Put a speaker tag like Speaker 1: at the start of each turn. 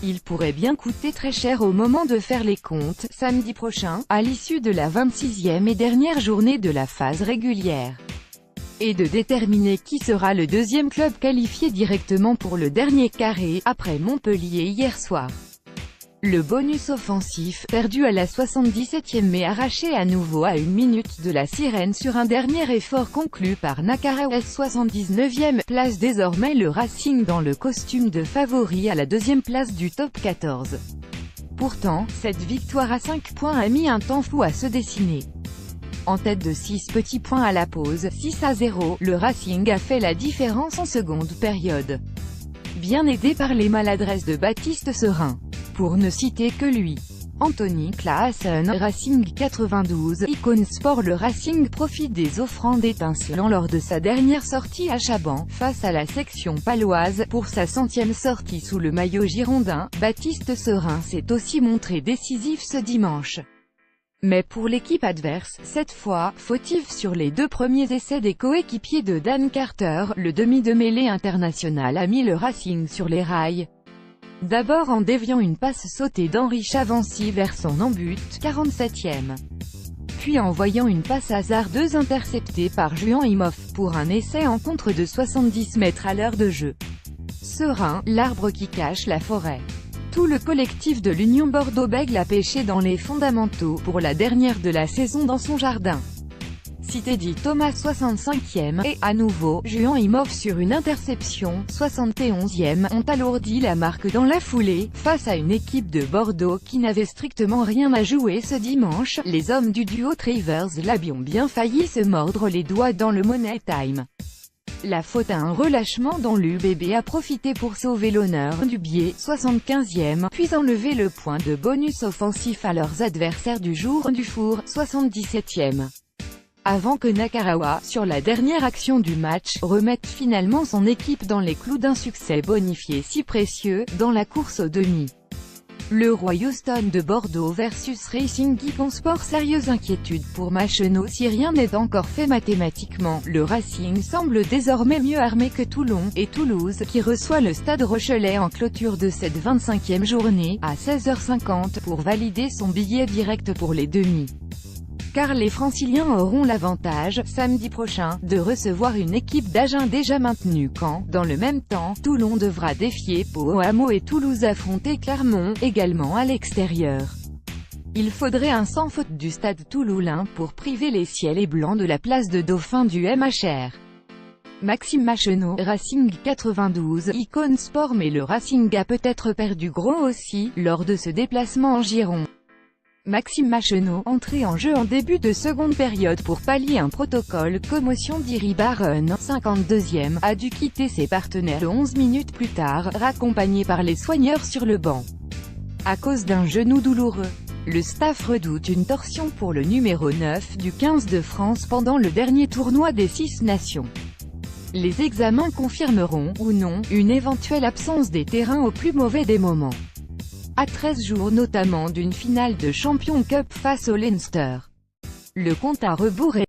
Speaker 1: Il pourrait bien coûter très cher au moment de faire les comptes, samedi prochain, à l'issue de la 26e et dernière journée de la phase régulière, et de déterminer qui sera le deuxième club qualifié directement pour le dernier carré, après Montpellier hier soir. Le bonus offensif, perdu à la 77e mais arraché à nouveau à 1 minute de la sirène sur un dernier effort conclu par Nakarawa. 79e, place désormais le Racing dans le costume de favori à la deuxième place du top 14. Pourtant, cette victoire à 5 points a mis un temps fou à se dessiner. En tête de 6 petits points à la pause, 6-0, le Racing a fait la différence en seconde période, bien aidé par les maladresses de Baptiste Serin. Pour ne citer que lui. Anthony Claassen, Racing 92, Icône Sport. Le Racing profite des offrandes étincelantes lors de sa dernière sortie à Chaban, face à la section paloise. Pour sa 100e sortie sous le maillot girondin, Baptiste Serin s'est aussi montré décisif ce dimanche. Mais pour l'équipe adverse, cette fois, fautif sur les 2 premiers essais des coéquipiers de Dan Carter, le demi de mêlée international a mis le Racing sur les rails. D'abord en déviant une passe sautée d'Henri Chavancy vers son en-but, 47e. Puis en envoyant une passe hasardeuse interceptée par Juan Imhoff, pour un essai en contre de 70 mètres à l'heure de jeu. Serin, l'arbre qui cache la forêt. Tout le collectif de l'Union Bordeaux-Bègles a pêché dans les fondamentaux, pour la dernière de la saison dans son jardin. Cité dit Thomas 65e, et, à nouveau, Juan Imhoff sur une interception, 71e, ont alourdi la marque dans la foulée, face à une équipe de Bordeaux qui n'avait strictement rien à jouer ce dimanche. Les hommes du duo Travers-Labie ont bien failli se mordre les doigts dans le Money Time. La faute à un relâchement dont l'UBB a profité pour sauver l'honneur du biais, 75e, puis enlever le point de bonus offensif à leurs adversaires du jour du four, 77e. Avant que Nakarawa, sur la dernière action du match, remette finalement son équipe dans les clous d'un succès bonifié si précieux, dans la course au demi. Le Roy Houston de Bordeaux versus Racing Icône Sport. Sérieuse inquiétude pour Machenaud si rien n'est encore fait mathématiquement. Le Racing semble désormais mieux armé que Toulon, et Toulouse, qui reçoit le Stade Rochelais en clôture de cette 25e journée, à 16h50, pour valider son billet direct pour les demi. Car les Franciliens auront l'avantage, samedi prochain, de recevoir une équipe d'Agen déjà maintenue quand, dans le même temps, Toulon devra défier Pau au Hameau et Toulouse affronter Clermont, également à l'extérieur. Il faudrait un sans faute du stade toulousain pour priver les ciels et blancs de la place de dauphin du MHR. Maxime Machenaud, Racing 92, Icône Sport. Mais le Racing a peut-être perdu gros aussi, lors de ce déplacement en Gironde. Maxime Machenaud, entré en jeu en début de seconde période pour pallier un protocole commotion d'Iri Barron, 52e, a dû quitter ses partenaires 11 minutes plus tard, raccompagné par les soigneurs sur le banc. À cause d'un genou douloureux. Le staff redoute une torsion pour le numéro 9 du 15 de France pendant le dernier tournoi des 6 nations. Les examens confirmeront, ou non, une éventuelle absence des terrains au plus mauvais des moments. À 13 jours notamment d'une finale de Champions Cup face au Leinster. Le compte à rebours est